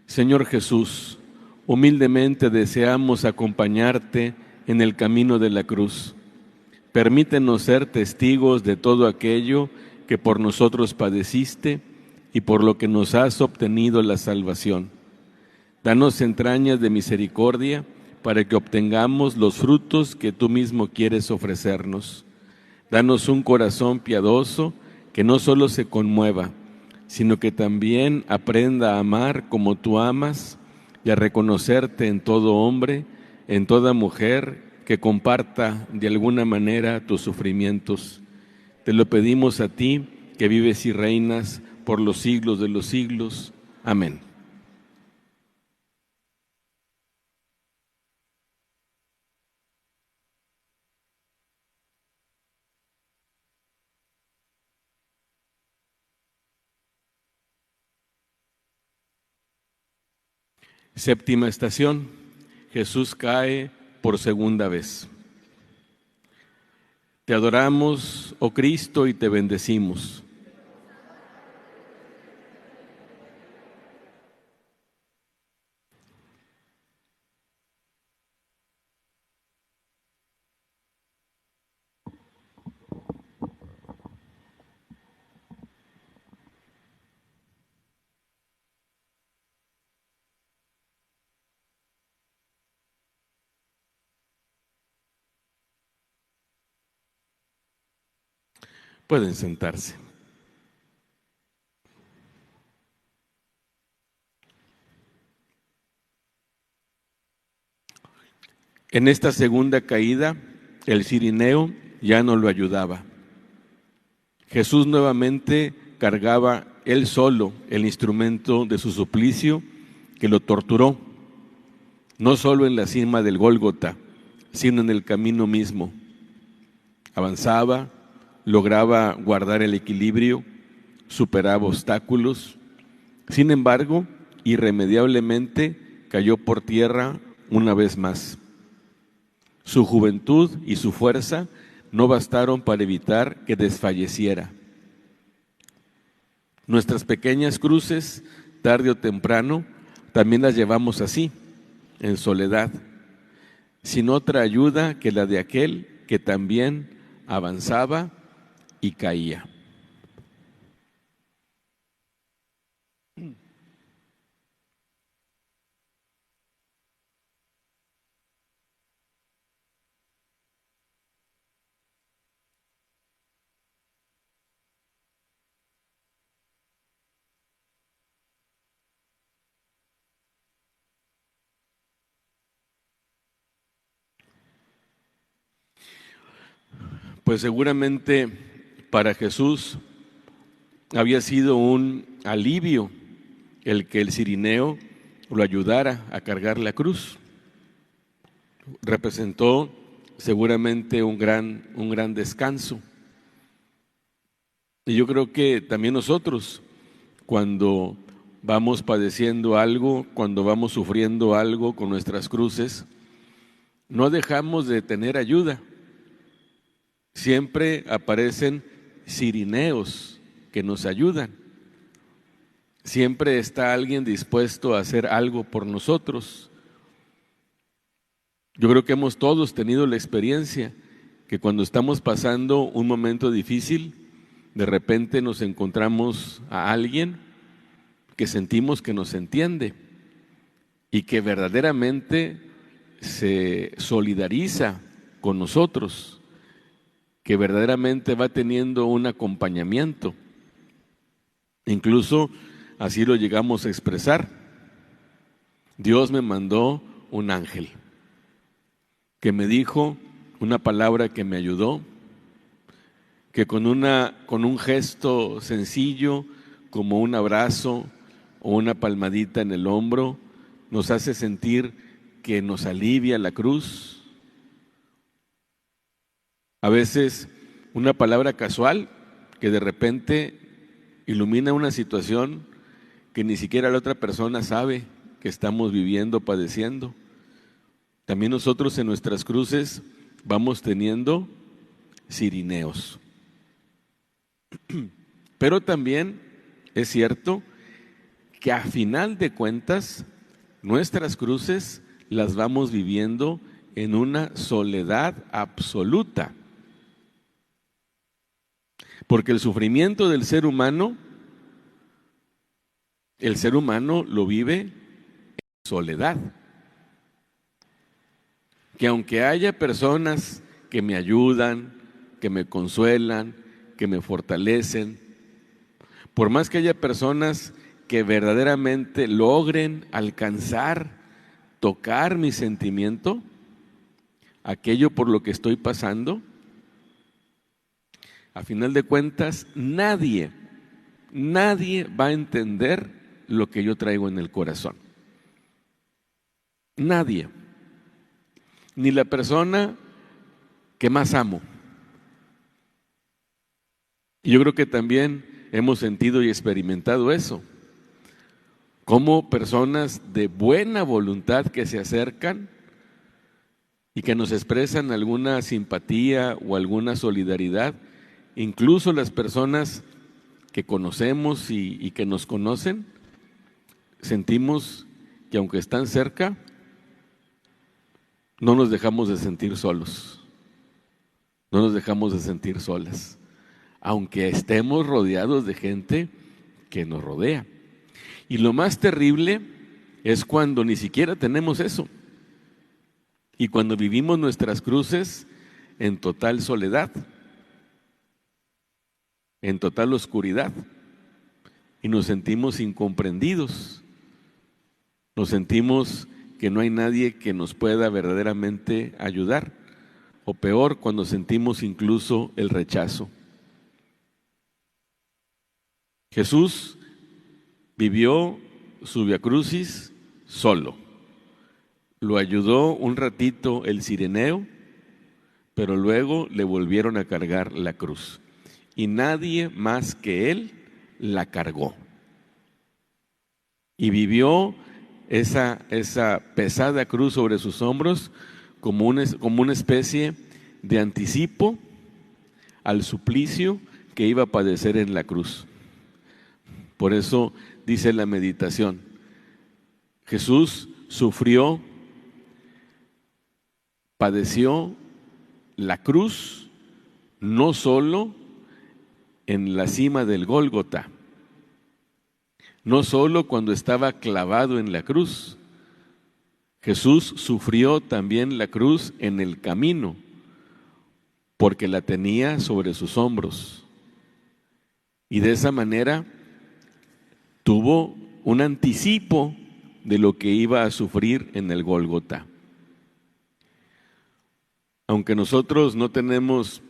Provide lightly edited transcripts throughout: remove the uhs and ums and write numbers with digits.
Señor Jesús, humildemente deseamos acompañarte en el camino de la cruz. Permítenos ser testigos de todo aquello que por nosotros padeciste y por lo que nos has obtenido la salvación. Danos entrañas de misericordia para que obtengamos los frutos que tú mismo quieres ofrecernos. Danos un corazón piadoso que no solo se conmueva, sino que también aprenda a amar como tú amas y a reconocerte en todo hombre, en toda mujer que comparta de alguna manera tus sufrimientos. Te lo pedimos a ti, que vives y reinas por los siglos de los siglos. Amén. Séptima estación. Jesús cae por segunda vez. Te adoramos, oh Cristo, y te bendecimos. Pueden sentarse. En esta segunda caída, el cirineo ya no lo ayudaba. Jesús nuevamente cargaba él solo el instrumento de su suplicio que lo torturó, no solo en la cima del Gólgota, sino en el camino mismo. Avanzaba, lograba guardar el equilibrio, superaba obstáculos. Sin embargo, irremediablemente cayó por tierra una vez más. Su juventud y su fuerza no bastaron para evitar que desfalleciera. Nuestras pequeñas cruces, tarde o temprano, también las llevamos así, en soledad, sin otra ayuda que la de aquel que también avanzaba y caía. Pues seguramente para Jesús había sido un alivio el que el cirineo lo ayudara a cargar la cruz. Representó seguramente un gran descanso. Y yo creo que también nosotros, cuando vamos padeciendo algo, cuando vamos sufriendo algo con nuestras cruces, no dejamos de tener ayuda. Siempre aparecen cirineos que nos ayudan. Siempre está alguien dispuesto a hacer algo por nosotros. Yo creo que hemos todos tenido la experiencia que cuando estamos pasando un momento difícil, de repente nos encontramos a alguien que sentimos que nos entiende y que verdaderamente se solidariza con nosotros, que verdaderamente va teniendo un acompañamiento. Incluso así lo llegamos a expresar. Dios me mandó un ángel que me dijo una palabra que me ayudó, que con un gesto sencillo, como un abrazo o una palmadita en el hombro, nos hace sentir que nos alivia la cruz. A veces una palabra casual que de repente ilumina una situación que ni siquiera la otra persona sabe que estamos viviendo, padeciendo. También nosotros en nuestras cruces vamos teniendo cirineos. Pero también es cierto que a final de cuentas nuestras cruces las vamos viviendo en una soledad absoluta. Porque el sufrimiento del ser humano, el ser humano lo vive en soledad. Que aunque haya personas que me ayudan, que me consuelan, que me fortalecen, por más que haya personas que verdaderamente logren alcanzar, tocar mi sentimiento, aquello por lo que estoy pasando, a final de cuentas nadie va a entender lo que yo traigo en el corazón. Nadie. Ni la persona que más amo. Y yo creo que también hemos sentido y experimentado eso. Como personas de buena voluntad que se acercan y que nos expresan alguna simpatía o alguna solidaridad, incluso las personas que conocemos y que nos conocen, sentimos que aunque están cerca, no nos dejamos de sentir solos, no nos dejamos de sentir solas, aunque estemos rodeados de gente que nos rodea. Y lo más terrible es cuando ni siquiera tenemos eso, y cuando vivimos nuestras cruces en total soledad, en total oscuridad, y nos sentimos incomprendidos, nos sentimos que no hay nadie que nos pueda verdaderamente ayudar, o peor, cuando sentimos incluso el rechazo. Jesús vivió su viacrucis solo. Lo ayudó un ratito el cireneo, pero luego le volvieron a cargar la cruz. Y nadie más que él la cargó. Y vivió esa pesada cruz sobre sus hombros como una especie de anticipo al suplicio que iba a padecer en la cruz. Por eso dice la meditación, Jesús sufrió, padeció la cruz no solo en la cima del Gólgota, no solo cuando estaba clavado en la cruz. Jesús sufrió también la cruz en el camino, porque la tenía sobre sus hombros. Y de esa manera tuvo un anticipo de lo que iba a sufrir en el Gólgota. Aunque nosotros no tenemos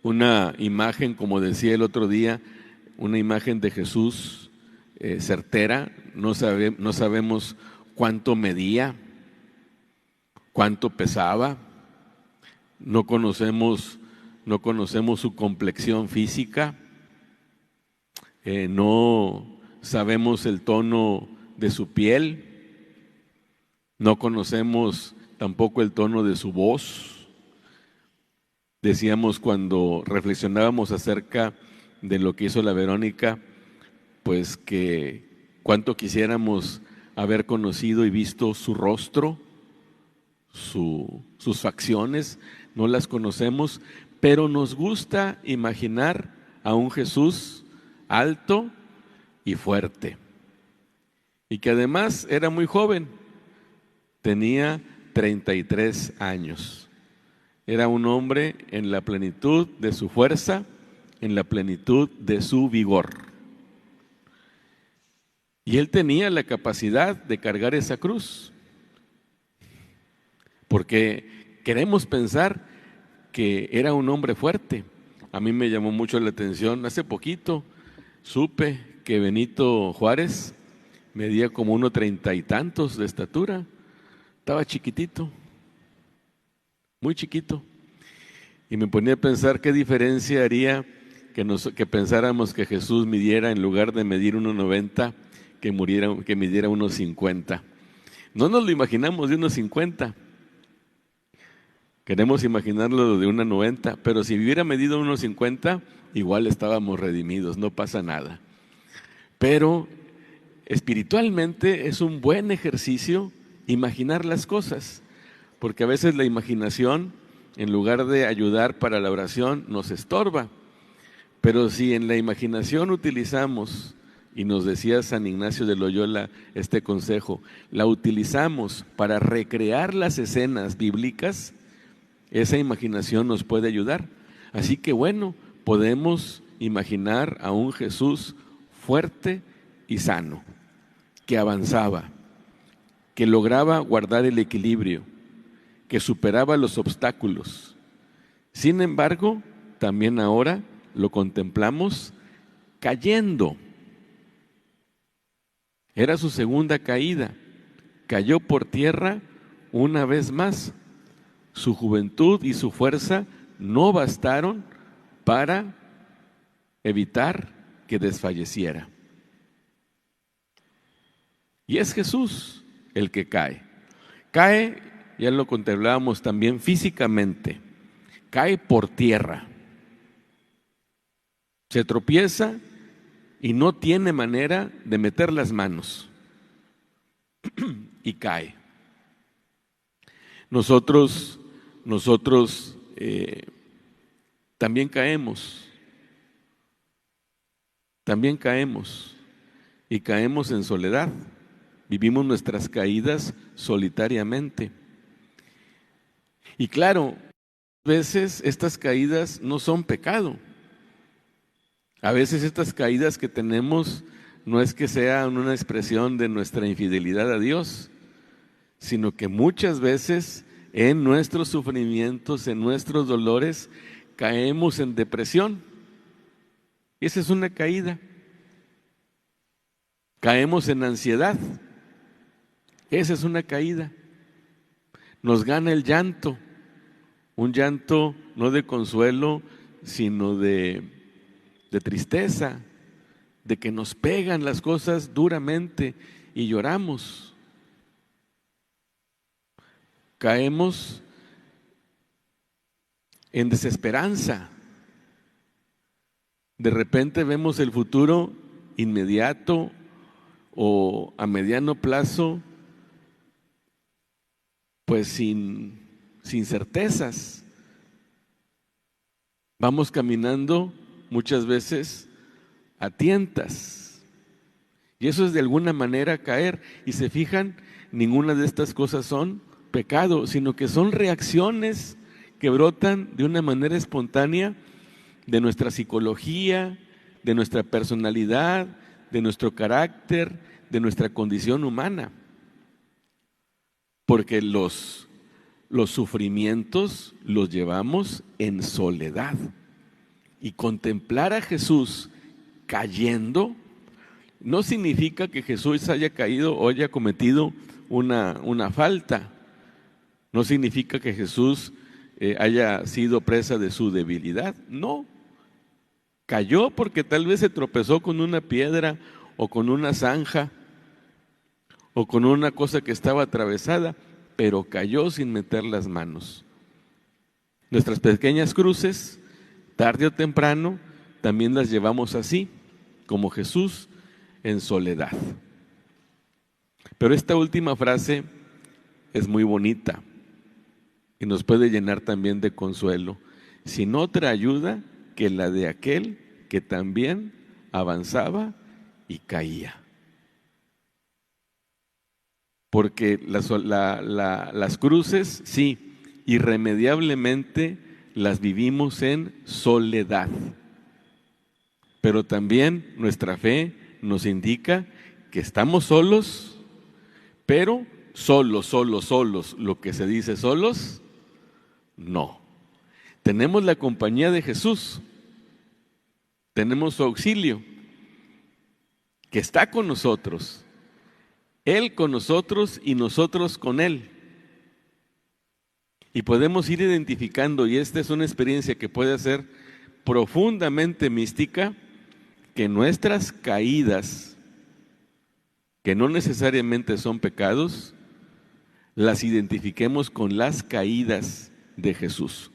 una imagen, como decía el otro día, una imagen de Jesús certera, no sabemos cuánto medía, cuánto pesaba, no conocemos su complexión física, no sabemos el tono de su piel, no conocemos tampoco el tono de su voz. Decíamos cuando reflexionábamos acerca de lo que hizo la Verónica, pues que cuánto quisiéramos haber conocido y visto su rostro, sus facciones, no las conocemos, pero nos gusta imaginar a un Jesús alto y fuerte, y que además era muy joven, tenía 33 años. Era un hombre en la plenitud de su fuerza, en la plenitud de su vigor. Y él tenía la capacidad de cargar esa cruz, porque queremos pensar que era un hombre fuerte. A mí me llamó mucho la atención, hace poquito supe que Benito Juárez medía como 1.30 y tantos de estatura, estaba chiquitito, muy chiquito, y me ponía a pensar qué diferencia haría que pensáramos que Jesús midiera, en lugar de medir 1.90, que midiera 1.50. No nos lo imaginamos de 1.50, queremos imaginarlo de 1.90, pero si hubiera medido 1.50, igual estábamos redimidos, no pasa nada. Pero espiritualmente es un buen ejercicio imaginar las cosas, porque a veces la imaginación, en lugar de ayudar para la oración, nos estorba. Pero si en la imaginación utilizamos, y nos decía San Ignacio de Loyola este consejo, la utilizamos para recrear las escenas bíblicas, esa imaginación nos puede ayudar. Así que bueno, podemos imaginar a un Jesús fuerte y sano, que avanzaba, que lograba guardar el equilibrio, que superaba los obstáculos. Sin embargo, también ahora lo contemplamos cayendo. Era su segunda caída. Cayó por tierra una vez más. Su juventud y su fuerza no bastaron para evitar que desfalleciera. Y es Jesús el que cae. Cae, ya lo contemplábamos también físicamente, cae por tierra. Se tropieza y no tiene manera de meter las manos y cae. Nosotros también caemos y caemos en soledad. Vivimos nuestras caídas solitariamente. Y claro, a veces estas caídas no son pecado. A veces estas caídas que tenemos no es que sean una expresión de nuestra infidelidad a Dios, sino que muchas veces en nuestros sufrimientos, en nuestros dolores, caemos en depresión. Esa es una caída. Caemos en ansiedad. Esa es una caída. Nos gana el llanto, un llanto no de consuelo, sino de tristeza, de que nos pegan las cosas duramente y lloramos. Caemos en desesperanza. De repente vemos el futuro inmediato o a mediano plazo, pues sin certezas. Vamos caminando muchas veces a tientas. Y eso es de alguna manera caer. Y se fijan, ninguna de estas cosas son pecado, sino que son reacciones que brotan de una manera espontánea de nuestra psicología, de nuestra personalidad, de nuestro carácter, de nuestra condición humana. Porque los sufrimientos los llevamos en soledad. Y contemplar a Jesús cayendo no significa que Jesús haya caído o haya cometido una falta. No significa que Jesús haya sido presa de su debilidad. No. Cayó porque tal vez se tropezó con una piedra o con una zanja o con una cosa que estaba atravesada, pero cayó sin meter las manos. Nuestras pequeñas cruces, tarde o temprano, también las llevamos así, como Jesús, en soledad. Pero esta última frase es muy bonita y nos puede llenar también de consuelo. Sin otra ayuda que la de aquel que también avanzaba y caía. Porque las cruces, sí, irremediablemente las vivimos en soledad. Pero también nuestra fe nos indica que estamos solos, pero solos, lo que se dice solos, no. Tenemos la compañía de Jesús, tenemos su auxilio, que está con nosotros. Él con nosotros y nosotros con Él. Y podemos ir identificando, y esta es una experiencia que puede ser profundamente mística, que nuestras caídas, que no necesariamente son pecados, las identifiquemos con las caídas de Jesús.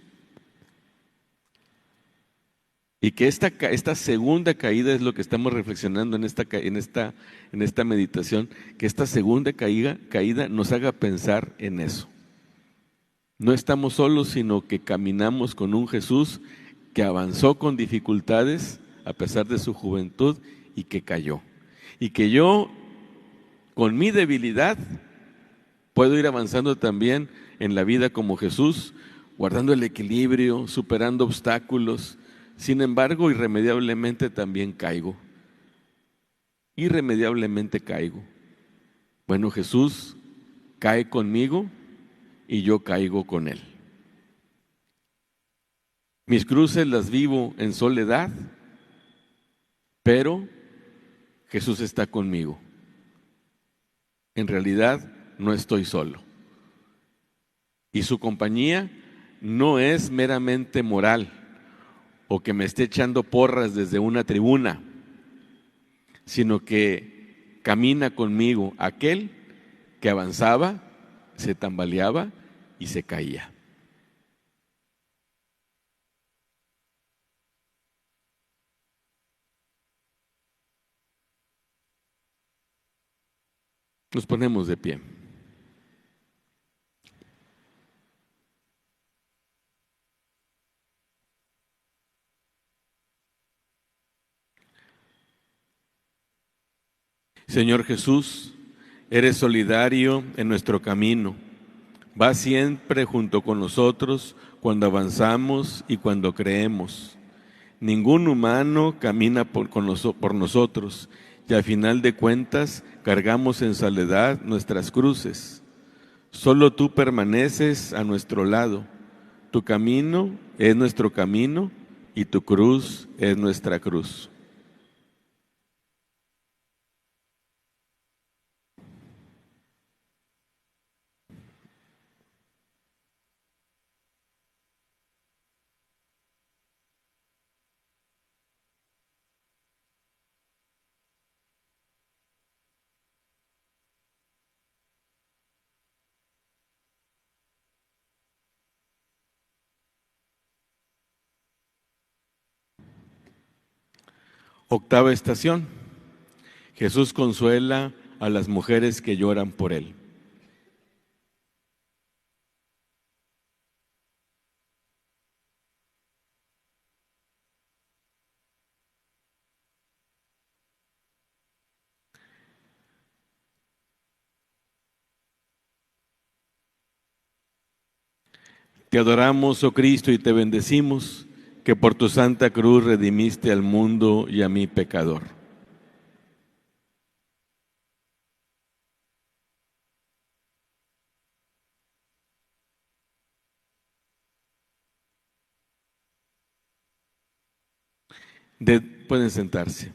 Y que esta segunda caída es lo que estamos reflexionando en esta meditación, que esta segunda caída nos haga pensar en eso. No estamos solos, sino que caminamos con un Jesús que avanzó con dificultades a pesar de su juventud y que cayó. Y que yo, con mi debilidad, puedo ir avanzando también en la vida como Jesús, guardando el equilibrio, superando obstáculos. Sin embargo, irremediablemente también caigo. Irremediablemente caigo. Bueno, Jesús cae conmigo y yo caigo con Él. Mis cruces las vivo en soledad, pero Jesús está conmigo. En realidad no estoy solo. Y su compañía no es meramente moral o que me esté echando porras desde una tribuna, sino que camina conmigo aquel que avanzaba, se tambaleaba y se caía. Nos ponemos de pie. Señor Jesús, eres solidario en nuestro camino. Vas siempre junto con nosotros cuando avanzamos y cuando creemos. Ningún humano camina por nosotros y al final de cuentas cargamos en soledad nuestras cruces. Solo tú permaneces a nuestro lado. Tu camino es nuestro camino y tu cruz es nuestra cruz. Octava estación. Jesús consuela a las mujeres que lloran por Él. Te adoramos, oh Cristo, y te bendecimos, que por tu santa cruz redimiste al mundo y a mi pecador. Pueden sentarse.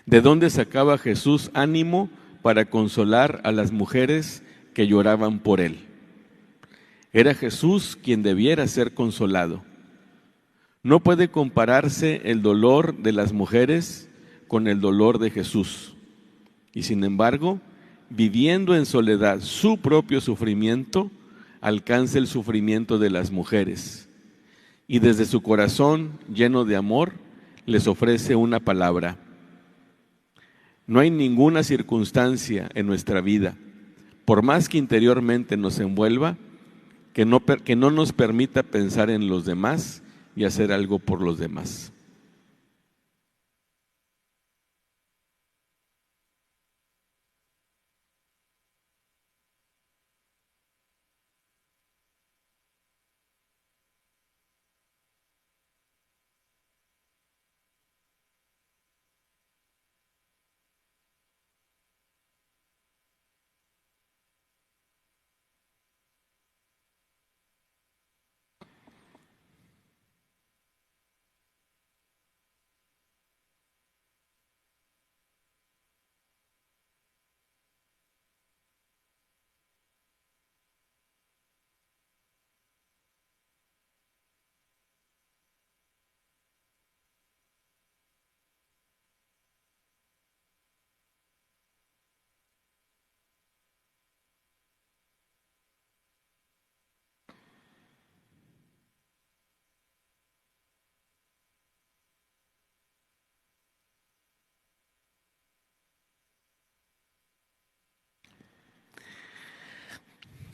¿De dónde sacaba Jesús ánimo para consolar a las mujeres que lloraban por Él? Era Jesús quien debiera ser consolado. No puede compararse el dolor de las mujeres con el dolor de Jesús. Y sin embargo, viviendo en soledad su propio sufrimiento, alcanza el sufrimiento de las mujeres. Y desde su corazón, lleno de amor, les ofrece una palabra. No hay ninguna circunstancia en nuestra vida, por más que interiormente nos envuelva, que no nos permita pensar en los demás y hacer algo por los demás.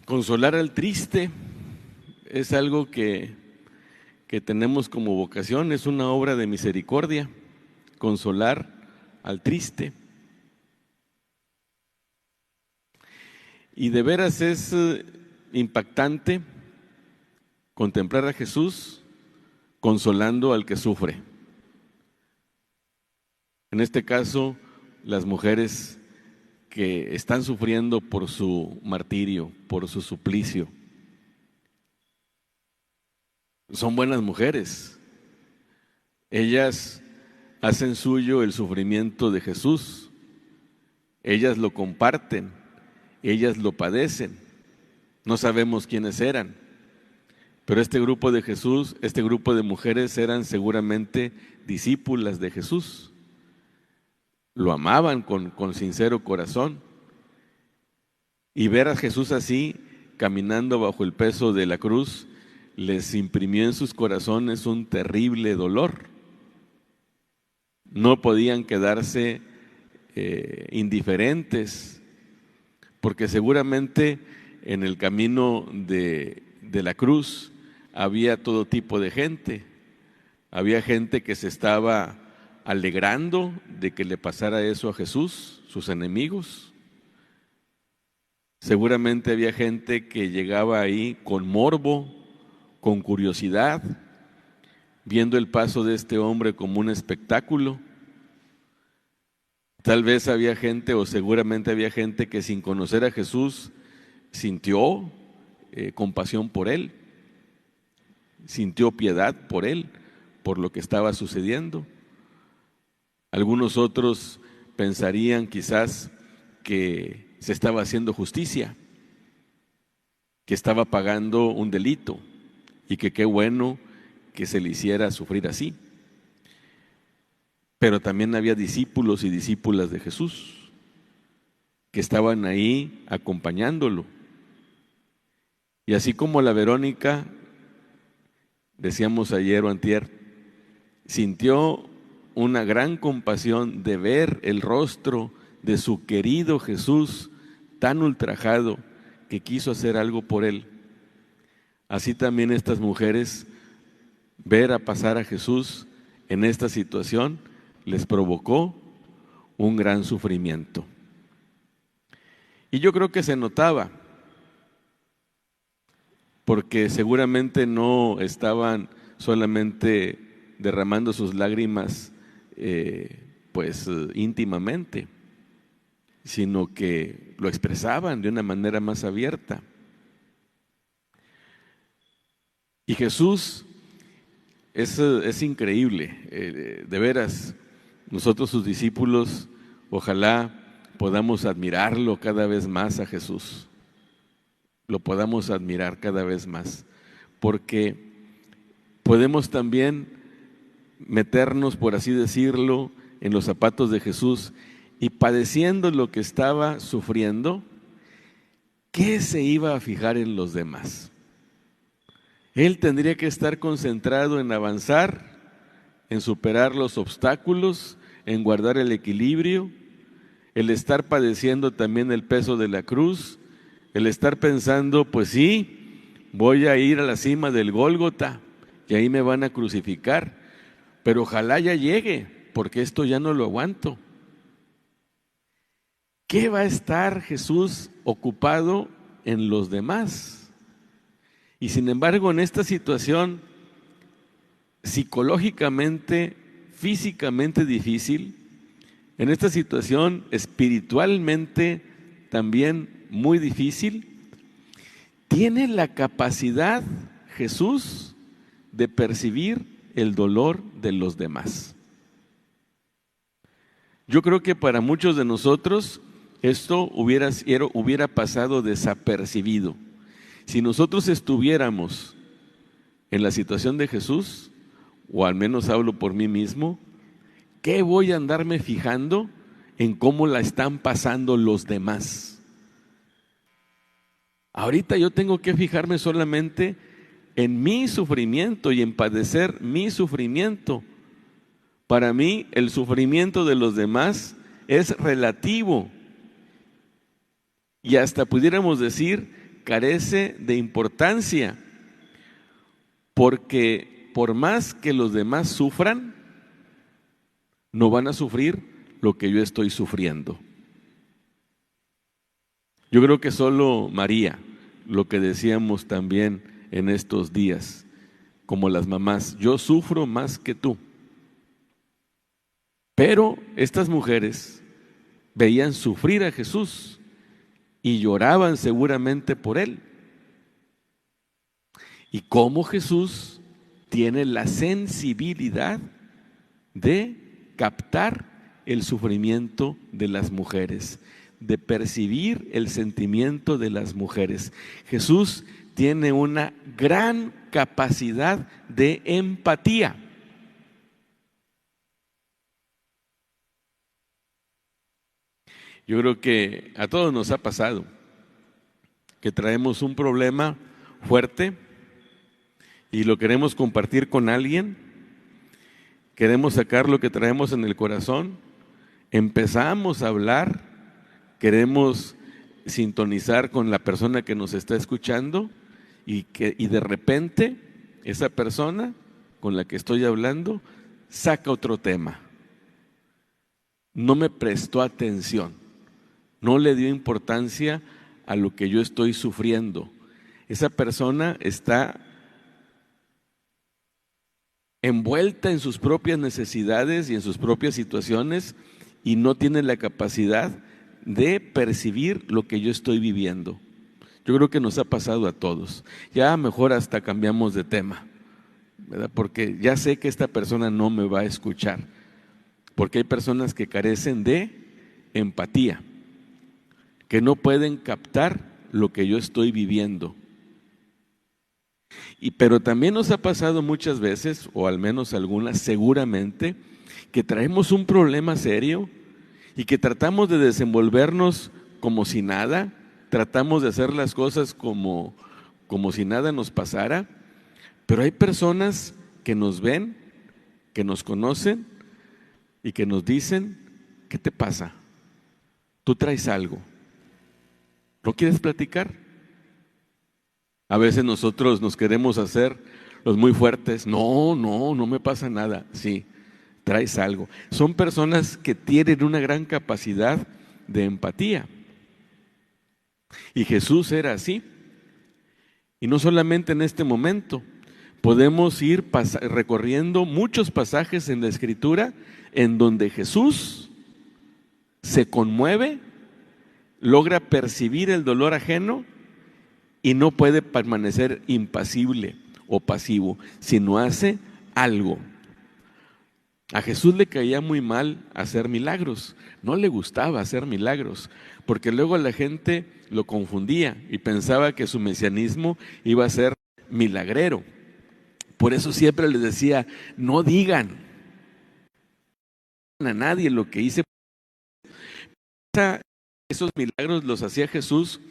Consolar al triste es algo que tenemos como vocación, es una obra de misericordia, consolar al triste. Y de veras es impactante contemplar a Jesús consolando al que sufre. En este caso, las mujeres que están sufriendo por su martirio, por su suplicio. Son buenas mujeres. Ellas hacen suyo el sufrimiento de Jesús. Ellas lo comparten, ellas lo padecen. No sabemos quiénes eran, pero este grupo de Jesús, este grupo de mujeres eran seguramente discípulas de Jesús. Lo amaban con sincero corazón. Y ver a Jesús así, caminando bajo el peso de la cruz, les imprimió en sus corazones un terrible dolor. No podían quedarse indiferentes, porque seguramente en el camino de la cruz había todo tipo de gente. Había gente que se estaba alegrando de que le pasara eso a Jesús, sus enemigos. Seguramente había gente que llegaba ahí con morbo, con curiosidad, viendo el paso de este hombre como un espectáculo. Tal vez había gente, o seguramente había gente que sin conocer a Jesús sintió compasión por él, sintió piedad por él, por lo que estaba sucediendo. Algunos otros pensarían quizás que se estaba haciendo justicia, que estaba pagando un delito y que qué bueno que se le hiciera sufrir así. Pero también había discípulos y discípulas de Jesús que estaban ahí acompañándolo. Y así como la Verónica, decíamos ayer o antier, sintió una gran compasión de ver el rostro de su querido Jesús tan ultrajado que quiso hacer algo por él. Así también estas mujeres, ver a pasar a Jesús en esta situación les provocó un gran sufrimiento. Y yo creo que se notaba, porque seguramente no estaban solamente derramando sus lágrimas íntimamente, sino que lo expresaban de una manera más abierta. Y Jesús es increíble, de veras. Nosotros sus discípulos, ojalá podamos admirarlo cada vez más a Jesús, lo podamos admirar cada vez más, porque podemos también meternos, por así decirlo, en los zapatos de Jesús y padeciendo lo que estaba sufriendo, ¿qué se iba a fijar en los demás? Él tendría que estar concentrado en avanzar, en superar los obstáculos, en guardar el equilibrio, el estar padeciendo también el peso de la cruz, el estar pensando, pues sí, voy a ir a la cima del Gólgota y ahí me van a crucificar, pero ojalá ya llegue, porque esto ya no lo aguanto. ¿Qué va a estar Jesús ocupado en los demás? Y sin embargo, en esta situación psicológicamente, físicamente difícil, en esta situación espiritualmente también muy difícil, tiene la capacidad Jesús de percibir el dolor de los demás. Yo creo que para muchos de nosotros esto hubiera pasado desapercibido. Si nosotros estuviéramos en la situación de Jesús, o al menos hablo por mí mismo, ¿qué voy a andarme fijando en cómo la están pasando los demás? Ahorita yo tengo que fijarme solamente en mi sufrimiento y en padecer mi sufrimiento. Para mí el sufrimiento de los demás es relativo y hasta pudiéramos decir carece de importancia, porque por más que los demás sufran, no van a sufrir lo que yo estoy sufriendo. Yo creo que solo María, lo que decíamos también en estos días, como las mamás, yo sufro más que tú. Pero estas mujeres veían sufrir a Jesús y lloraban seguramente por él. Y cómo Jesús tiene la sensibilidad de captar el sufrimiento de las mujeres, de percibir el sentimiento de las mujeres. Jesús tiene una gran capacidad de empatía. Yo creo que a todos nos ha pasado que traemos un problema fuerte y lo queremos compartir con alguien, queremos sacar lo que traemos en el corazón, empezamos a hablar, queremos sintonizar con la persona que nos está escuchando y de repente esa persona con la que estoy hablando saca otro tema. No me prestó atención, no le dio importancia a lo que yo estoy sufriendo. Esa persona está envuelta en sus propias necesidades y en sus propias situaciones y no tiene la capacidad de percibir lo que yo estoy viviendo. Yo creo que nos ha pasado a todos. Ya mejor hasta cambiamos de tema, ¿verdad? Porque ya sé que esta persona no me va a escuchar, porque hay personas que carecen de empatía, que no pueden captar lo que yo estoy viviendo. Pero también nos ha pasado muchas veces, o al menos algunas seguramente, que traemos un problema serio y que tratamos de desenvolvernos como si nada, tratamos de hacer las cosas como si nada nos pasara, pero hay personas que nos ven, que nos conocen y que nos dicen, ¿qué te pasa? Tú traes algo, ¿no quieres platicar? A veces nosotros nos queremos hacer los muy fuertes. No me pasa nada. Sí, traes algo. Son personas que tienen una gran capacidad de empatía. Y Jesús era así. Y no solamente en este momento. Podemos ir recorriendo muchos pasajes en la Escritura en donde Jesús se conmueve, logra percibir el dolor ajeno y no puede permanecer impasible o pasivo, sino hace algo. A Jesús le caía muy mal hacer milagros, no le gustaba hacer milagros, porque luego la gente lo confundía y pensaba que su mesianismo iba a ser milagrero. Por eso siempre les decía, no digan a nadie lo que hice. Esos milagros los hacía Jesús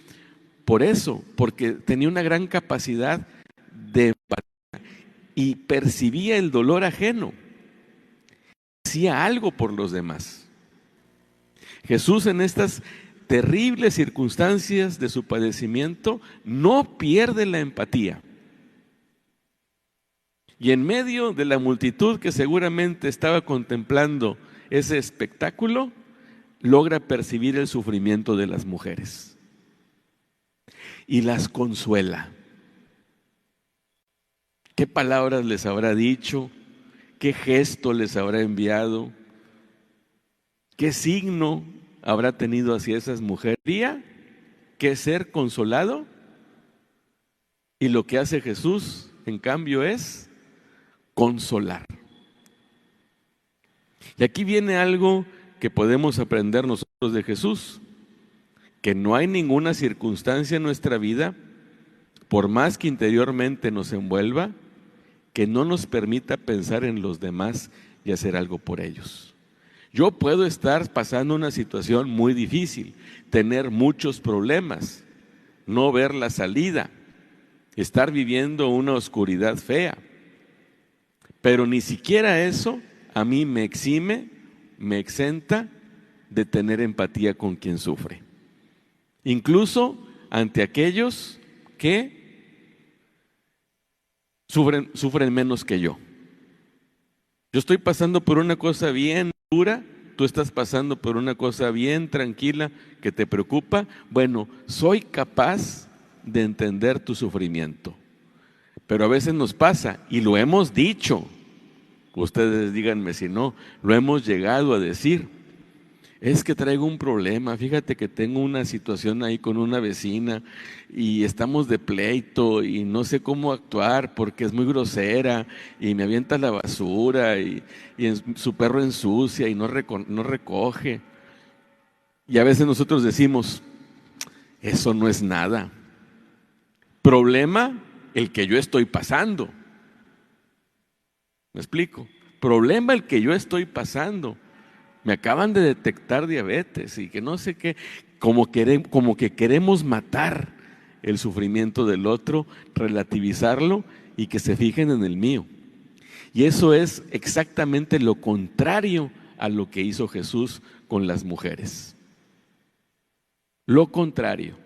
por eso, porque tenía una gran capacidad de empatía y percibía el dolor ajeno. Hacía algo por los demás. Jesús en estas terribles circunstancias de su padecimiento no pierde la empatía. Y en medio de la multitud que seguramente estaba contemplando ese espectáculo, logra percibir el sufrimiento de las mujeres. Y las consuela. ¿Qué palabras les habrá dicho? ¿Qué gesto les habrá enviado? ¿Qué signo habrá tenido hacia esas mujeres? ¿Qué ser consolado? Y lo que hace Jesús, en cambio, es consolar. Y aquí viene algo que podemos aprender nosotros de Jesús. Que no hay ninguna circunstancia en nuestra vida, por más que interiormente nos envuelva, que no nos permita pensar en los demás y hacer algo por ellos. Yo puedo estar pasando una situación muy difícil, tener muchos problemas, no ver la salida, estar viviendo una oscuridad fea, pero ni siquiera eso a mí me exime, me exenta de tener empatía con quien sufre. Incluso ante aquellos que sufren menos que yo. Yo estoy pasando por una cosa bien dura, tú estás pasando por una cosa bien tranquila que te preocupa. Bueno, soy capaz de entender tu sufrimiento. Pero a veces nos pasa, y lo hemos dicho, ustedes díganme si no, lo hemos llegado a decir. Es que traigo un problema, fíjate que tengo una situación ahí con una vecina y estamos de pleito y no sé cómo actuar porque es muy grosera y me avienta la basura y su perro ensucia y no recoge. Y a veces nosotros decimos, eso no es nada. Problema el que yo estoy pasando. ¿Me explico? Problema el que yo estoy pasando. Me acaban de detectar diabetes y que no sé qué, como que queremos matar el sufrimiento del otro, relativizarlo y que se fijen en el mío. Y eso es exactamente lo contrario a lo que hizo Jesús con las mujeres. Lo contrario.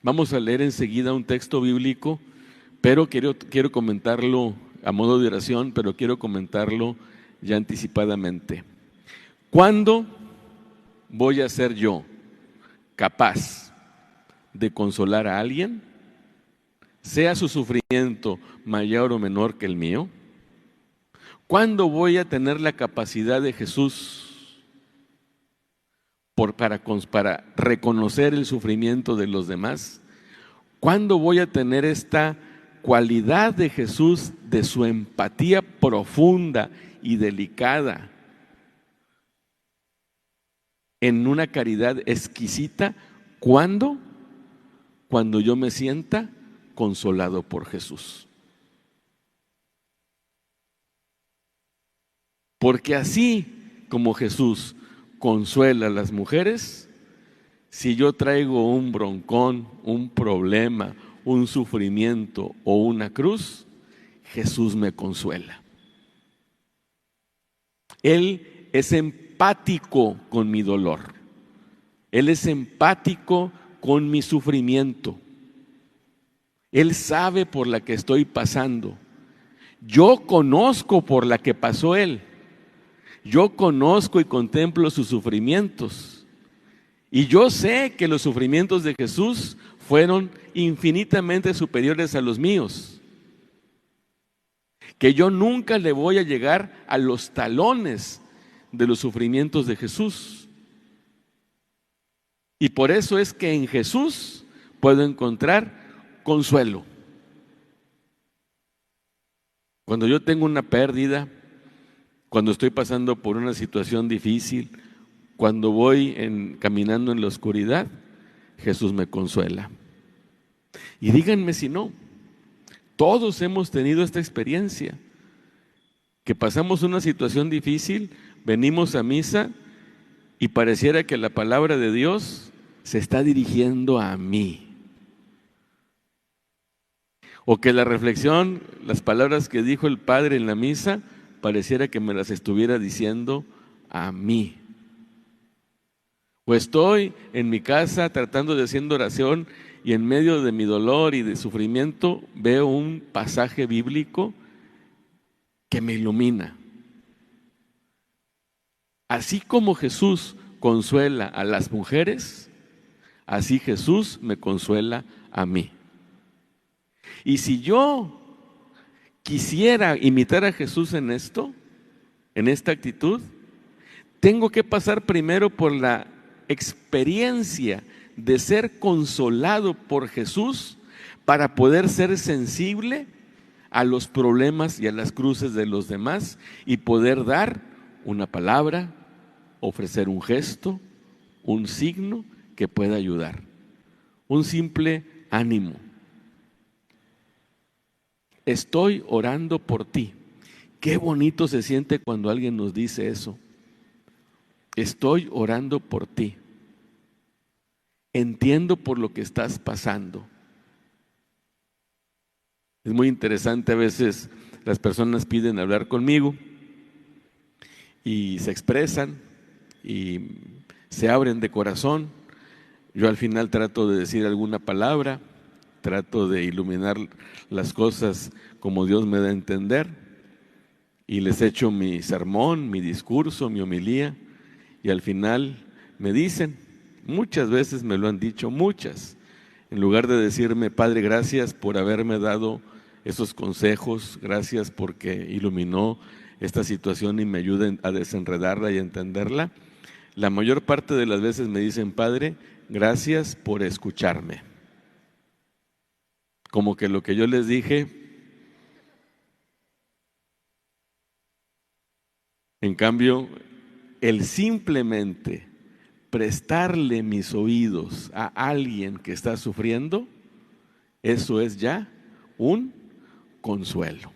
Vamos a leer enseguida un texto bíblico, pero quiero comentarlo a modo de oración, pero quiero comentarlo ya anticipadamente. ¿Cuándo voy a ser yo capaz de consolar a alguien, sea su sufrimiento mayor o menor que el mío? ¿Cuándo voy a tener la capacidad de Jesús para reconocer el sufrimiento de los demás? ¿Cuándo voy a tener esta cualidad de Jesús, de su empatía profunda y delicada, en una caridad exquisita? ¿Cuándo? Cuando yo me sienta consolado por Jesús. Porque así como Jesús consuela a las mujeres, si yo traigo un broncón, un problema, un sufrimiento o una cruz, Jesús me consuela. Él es empático con mi dolor. Él es empático con mi sufrimiento. Él sabe por la que estoy pasando. Yo conozco por la que pasó Él. Yo conozco y contemplo sus sufrimientos. Y yo sé que los sufrimientos de Jesús fueron infinitamente superiores a los míos. Que yo nunca le voy a llegar a los talones de los sufrimientos de Jesús. Y por eso es que en Jesús puedo encontrar consuelo. Cuando yo tengo una pérdida, cuando estoy pasando por una situación difícil, cuando voy caminando en la oscuridad, Jesús me consuela. Y díganme si no, todos hemos tenido esta experiencia, que pasamos una situación difícil, venimos a misa y pareciera que la palabra de Dios se está dirigiendo a mí. O que la reflexión, las palabras que dijo el Padre en la misa, pareciera que me las estuviera diciendo a mí. O estoy en mi casa tratando de hacer oración y en medio de mi dolor y de sufrimiento veo un pasaje bíblico que me ilumina. Así como Jesús consuela a las mujeres, así Jesús me consuela a mí. Y si yo quisiera imitar a Jesús en esto, en esta actitud, tengo que pasar primero por la experiencia de ser consolado por Jesús para poder ser sensible a los problemas y a las cruces de los demás y poder dar una palabra, ofrecer un gesto, un signo que pueda ayudar, un simple ánimo. Estoy orando por ti. Qué bonito se siente cuando alguien nos dice eso. Estoy orando por ti. Entiendo por lo que estás pasando. Es muy interesante, a veces las personas piden hablar conmigo y se expresan y se abren de corazón. Yo al final trato de decir alguna palabra trato de iluminar las cosas como Dios me da a entender, y les echo mi sermón, mi discurso, mi homilía, y al final me dicen, muchas veces me lo han dicho, muchas, en lugar de decirme: Padre, gracias por haberme dado esos consejos, gracias porque iluminó esta situación y me ayuda a desenredarla y a entenderla, la mayor parte de las veces me dicen: Padre, gracias por escucharme. Como que lo que yo les dije, en cambio, el simplemente prestarle mis oídos a alguien que está sufriendo, eso es ya un consuelo.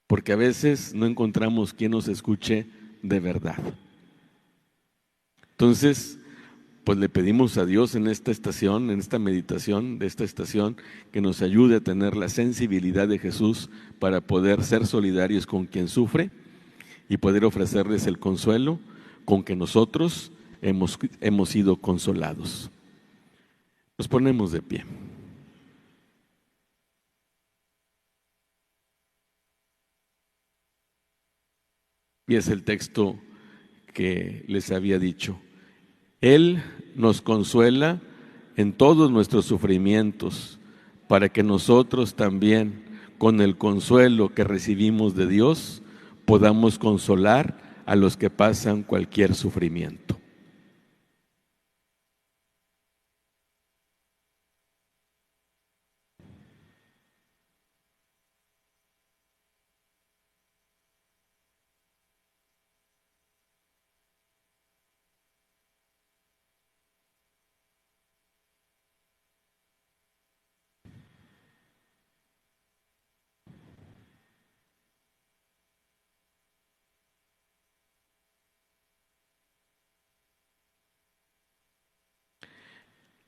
Porque a veces no encontramos quien nos escuche de verdad. Entonces, pues le pedimos a Dios en esta estación, en esta meditación de esta estación, que nos ayude a tener la sensibilidad de Jesús para poder ser solidarios con quien sufre y poder ofrecerles el consuelo con que nosotros hemos sido consolados. Nos ponemos de pie. Y es el texto que les había dicho. Él nos consuela en todos nuestros sufrimientos, para que nosotros también, con el consuelo que recibimos de Dios, podamos consolar a los que pasan cualquier sufrimiento.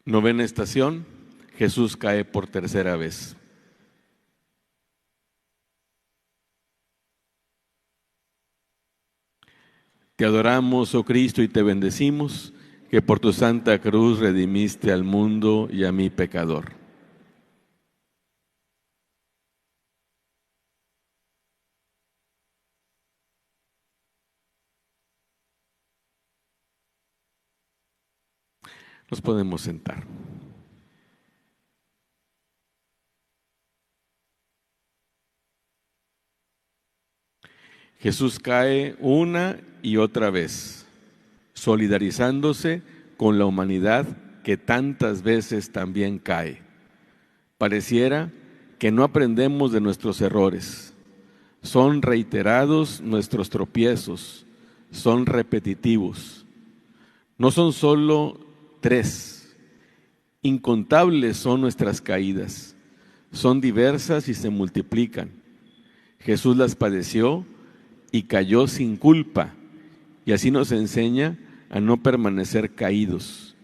Novena estación, Jesús cae por tercera vez. Te adoramos, oh Cristo, y te bendecimos, que por tu santa cruz redimiste al mundo y a mi pecador. Nos podemos sentar. Jesús cae una y otra vez, solidarizándose con la humanidad que tantas veces también cae. Pareciera que no aprendemos de nuestros errores. Son reiterados nuestros tropiezos, son repetitivos. No son solo 3, incontables son nuestras caídas. Son diversas y se multiplican. Jesús las padeció y cayó sin culpa, y así nos enseña a no permanecer caídos.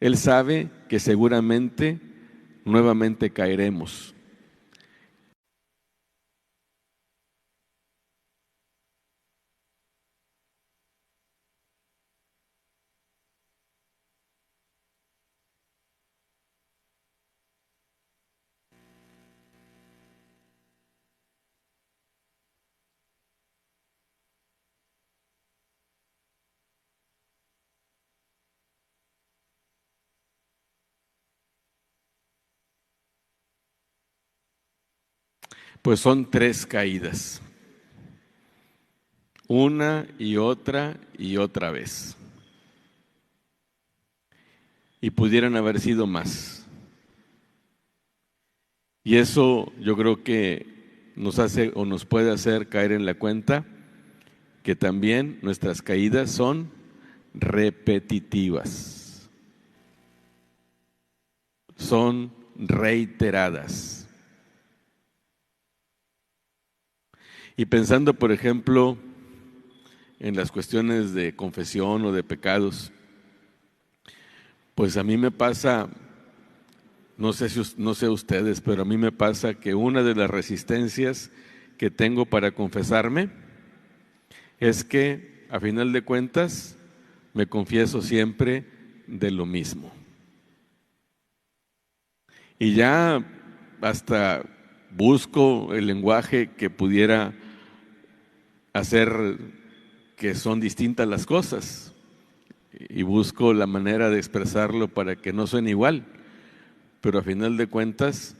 Él sabe que seguramente nuevamente caeremos. Pues son 3 caídas, una y otra vez. Y pudieran haber sido más. Y eso yo creo que nos hace o nos puede hacer caer en la cuenta que también nuestras caídas son repetitivas, son reiteradas. Y pensando, por ejemplo, en las cuestiones de confesión o de pecados, pues a mí me pasa, no sé ustedes, pero a mí me pasa que una de las resistencias que tengo para confesarme es que, a final de cuentas, me confieso siempre de lo mismo. Y ya hasta busco el lenguaje que pudiera hacer que son distintas las cosas y busco la manera de expresarlo para que no suene igual, pero a final de cuentas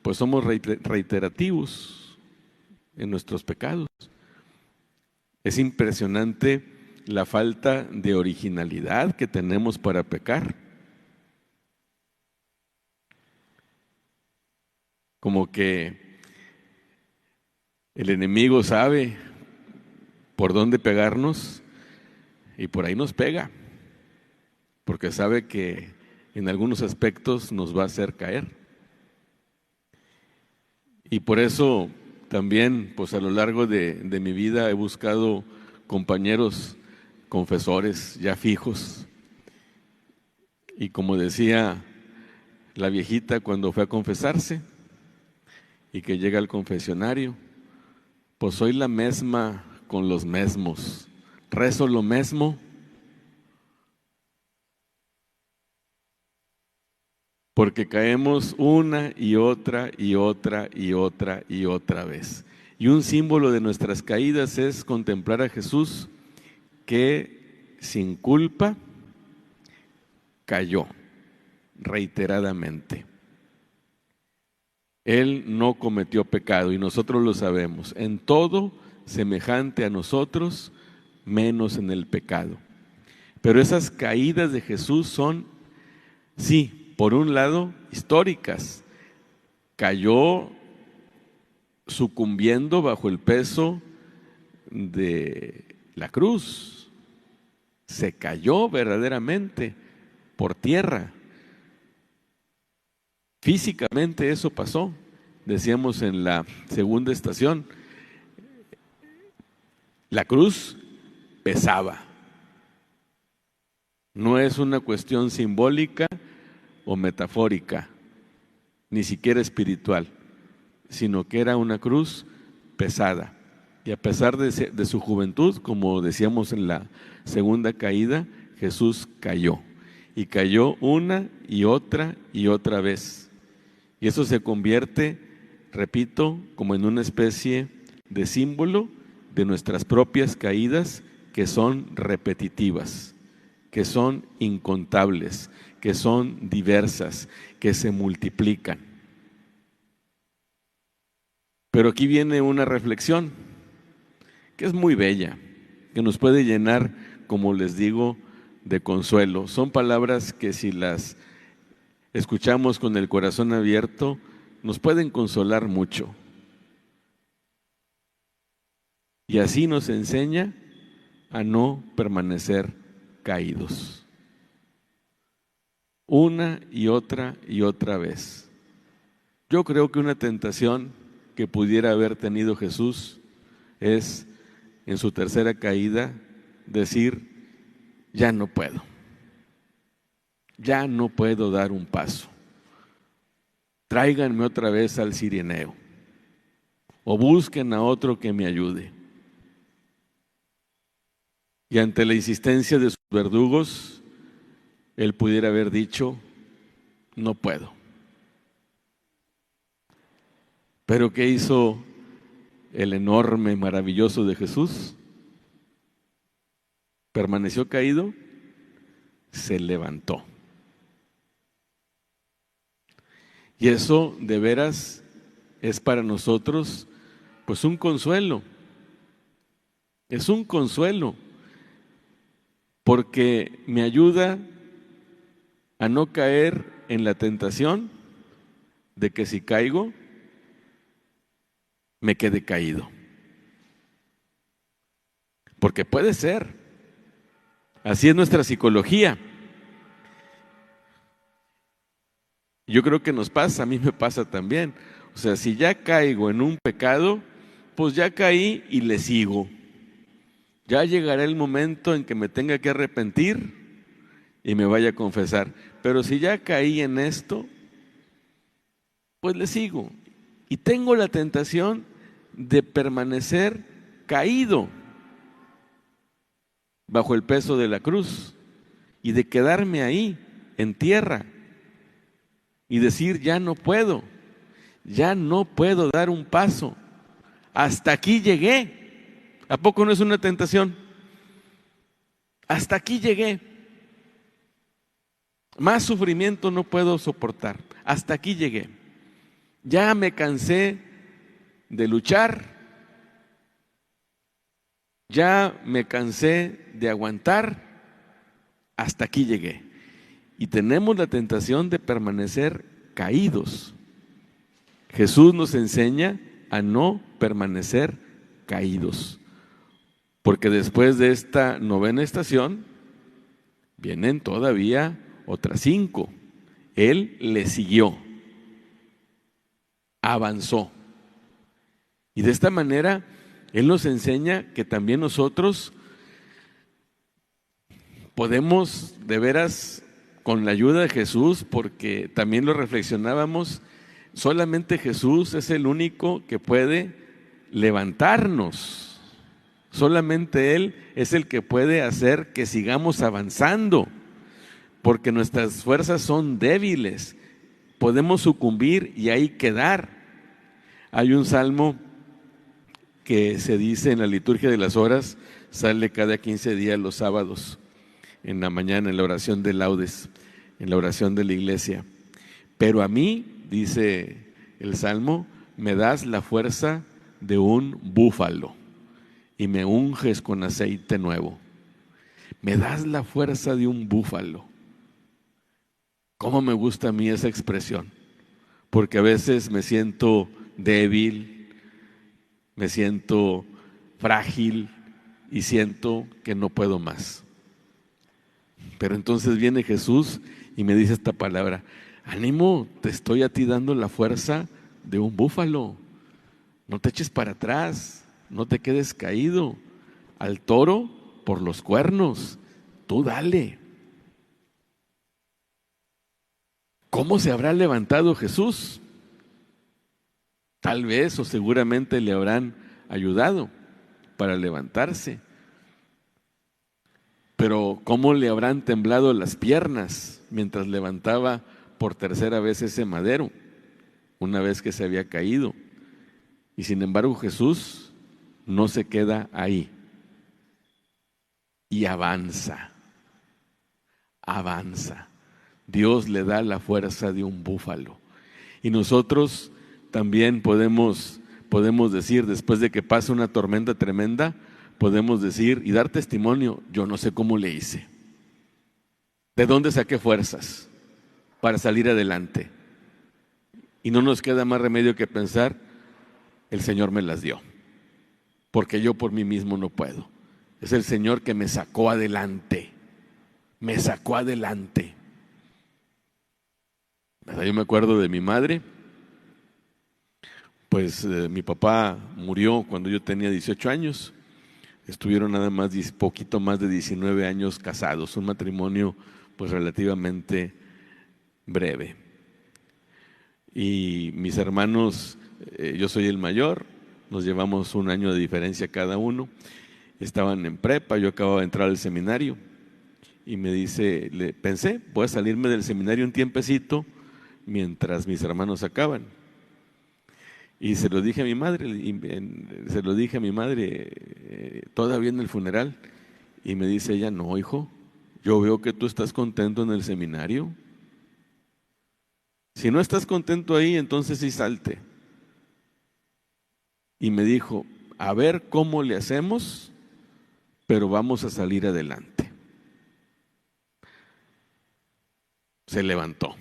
pues somos reiterativos en nuestros pecados. Es impresionante la falta de originalidad que tenemos para pecar. Como que el enemigo sabe por dónde pegarnos y por ahí nos pega, porque sabe que en algunos aspectos nos va a hacer caer. Y por eso también, pues a lo largo de mi vida he buscado compañeros confesores ya fijos. Y como decía la viejita cuando fue a confesarse y que llega al confesionario, pues soy la misma con los mesmos, rezo lo mismo, porque caemos una y otra y otra y otra y otra vez. Y un símbolo de nuestras caídas es contemplar a Jesús que sin culpa cayó reiteradamente. Él no cometió pecado y nosotros lo sabemos. En todo semejante a nosotros, menos en el pecado. Pero esas caídas de Jesús son, sí, por un lado, históricas. Cayó sucumbiendo bajo el peso de la cruz. Se cayó verdaderamente por tierra. Físicamente eso pasó. Decíamos en la segunda estación, la cruz pesaba. No es una cuestión simbólica o metafórica, ni siquiera espiritual, sino que era una cruz pesada. Y a pesar de su juventud, como decíamos en la segunda caída, Jesús cayó. Y cayó una y otra vez. Y eso se convierte, repito, como en una especie de símbolo de nuestras propias caídas que son repetitivas, que son incontables, que son diversas, que se multiplican. Pero aquí viene una reflexión que es muy bella, que nos puede llenar, como les digo, de consuelo. Son palabras que si las escuchamos con el corazón abierto, nos pueden consolar mucho. Y así nos enseña a no permanecer caídos. Una y otra vez. Yo creo que una tentación que pudiera haber tenido Jesús es, en su tercera caída, decir, ya no puedo. Ya no puedo dar un paso. Tráiganme otra vez al cirineo. O busquen a otro que me ayude. Y ante la insistencia de sus verdugos, él pudiera haber dicho, no puedo. Pero ¿qué hizo el enorme, maravilloso de Jesús? ¿Permaneció caído? Se levantó. Y eso de veras es para nosotros pues un consuelo. Es un consuelo porque me ayuda a no caer en la tentación de que si caigo me quede caído. Porque puede ser. Así es nuestra psicología. Yo creo que nos pasa, a mí me pasa también. O sea, si ya caigo en un pecado, pues ya caí y le sigo. Ya llegará el momento en que me tenga que arrepentir y me vaya a confesar. Pero si ya caí en esto, pues le sigo. Y tengo la tentación de permanecer caído bajo el peso de la cruz y de quedarme ahí, en tierra. y decir, ya no puedo dar un paso, hasta aquí llegué. ¿A poco no es una tentación? Hasta aquí llegué, más sufrimiento no puedo soportar, hasta aquí llegué, ya me cansé de luchar, ya me cansé de aguantar, hasta aquí llegué. Y tenemos la tentación de permanecer caídos. Jesús nos enseña a no permanecer caídos, porque después de esta novena estación vienen todavía otras 5. Él le siguió, avanzó. Y de esta manera Él nos enseña que también nosotros podemos de veras, con la ayuda de Jesús, porque también lo reflexionábamos, solamente Jesús es el único que puede levantarnos. Solamente Él es el que puede hacer que sigamos avanzando, porque nuestras fuerzas son débiles, podemos sucumbir y ahí quedar. Hay un salmo que se dice en la liturgia de las horas, sale cada 15 días los sábados, en la mañana, en la oración de laudes, en la oración de la iglesia. Pero a mí, dice el salmo, me das la fuerza de un búfalo y me unges con aceite nuevo. Me das la fuerza de un búfalo. ¿Cómo me gusta a mí esa expresión? Porque a veces me siento débil, me siento frágil y siento que no puedo más. Pero entonces viene Jesús y me dice esta palabra: ánimo, te estoy a ti dando la fuerza de un búfalo. No te eches para atrás, no te quedes caído. Al toro por los cuernos, tú dale. ¿Cómo se habrá levantado Jesús? Tal vez o seguramente le habrán ayudado para levantarse. Pero ¿cómo le habrán temblado las piernas mientras levantaba por tercera vez ese madero, una vez que se había caído? Y sin embargo Jesús no se queda ahí y avanza. Dios le da la fuerza de un búfalo. Y nosotros también podemos decir, después de que pasa una tormenta tremenda, podemos decir y dar testimonio: yo no sé cómo le hice. ¿De dónde saqué fuerzas para salir adelante? Y no nos queda más remedio que pensar: el Señor me las dio, porque yo por mí mismo no puedo. Es el Señor que me sacó adelante. Me sacó adelante. Yo me acuerdo de mi madre. Pues mi papá murió cuando yo tenía 18 años. Estuvieron nada más poquito más de 19 años casados, un matrimonio pues relativamente breve. Y mis hermanos, yo soy el mayor, nos llevamos 1 año de diferencia cada uno. Estaban en prepa, yo acababa de entrar al seminario y me dice, pensé, voy a salirme del seminario un tiempecito mientras mis hermanos acaban. Y se lo dije a mi madre, todavía en el funeral, y me dice ella: no, hijo, yo veo que tú estás contento en el seminario. Si no estás contento ahí, entonces sí salte. Y me dijo: a ver cómo le hacemos, pero vamos a salir adelante. Se levantó.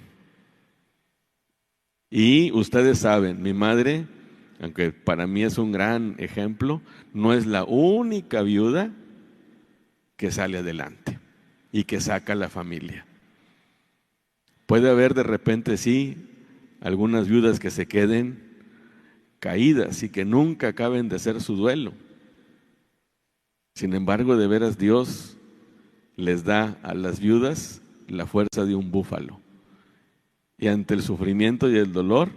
Y ustedes saben, mi madre, aunque para mí es un gran ejemplo, no es la única viuda que sale adelante y que saca a la familia. Puede haber de repente, sí, algunas viudas que se queden caídas y que nunca acaben de hacer su duelo. Sin embargo, de veras Dios les da a las viudas la fuerza de un búfalo. Y ante el sufrimiento y el dolor,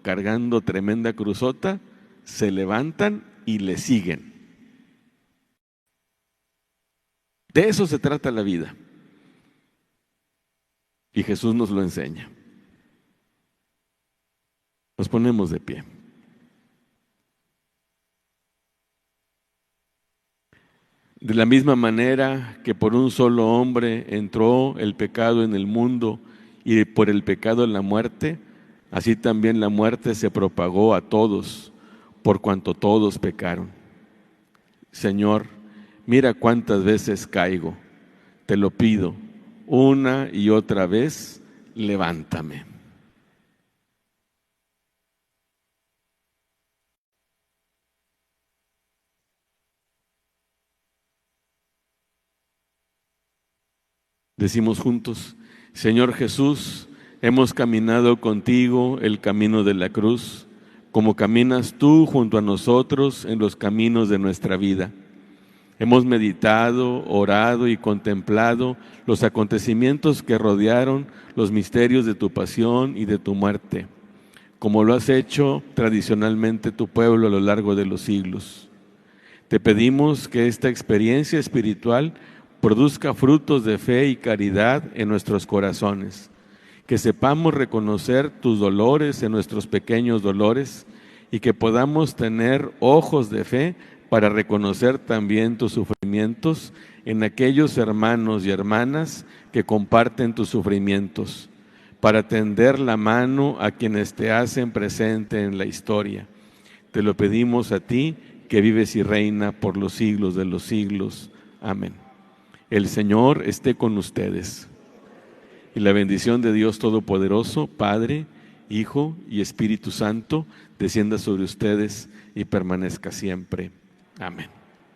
cargando tremenda cruzota, se levantan y le siguen. De eso se trata la vida. Y Jesús nos lo enseña. Nos ponemos de pie. De la misma manera que por un solo hombre entró el pecado en el mundo y por el pecado la muerte, así también la muerte se propagó a todos, por cuanto todos pecaron. Señor, mira cuántas veces caigo, te lo pido, una y otra vez, levántame. Decimos juntos: Señor Jesús, hemos caminado contigo el camino de la cruz, como caminas tú junto a nosotros en los caminos de nuestra vida. Hemos meditado, orado y contemplado los acontecimientos que rodearon los misterios de tu pasión y de tu muerte, como lo has hecho tradicionalmente tu pueblo a lo largo de los siglos. Te pedimos que esta experiencia espiritual produzca frutos de fe y caridad en nuestros corazones, que sepamos reconocer tus dolores en nuestros pequeños dolores y que podamos tener ojos de fe para reconocer también tus sufrimientos en aquellos hermanos y hermanas que comparten tus sufrimientos, para tender la mano a quienes te hacen presente en la historia. Te lo pedimos a ti, que vives y reina por los siglos de los siglos. Amén. El Señor esté con ustedes. Y la bendición de Dios Todopoderoso, Padre, Hijo y Espíritu Santo, descienda sobre ustedes y permanezca siempre. Amén.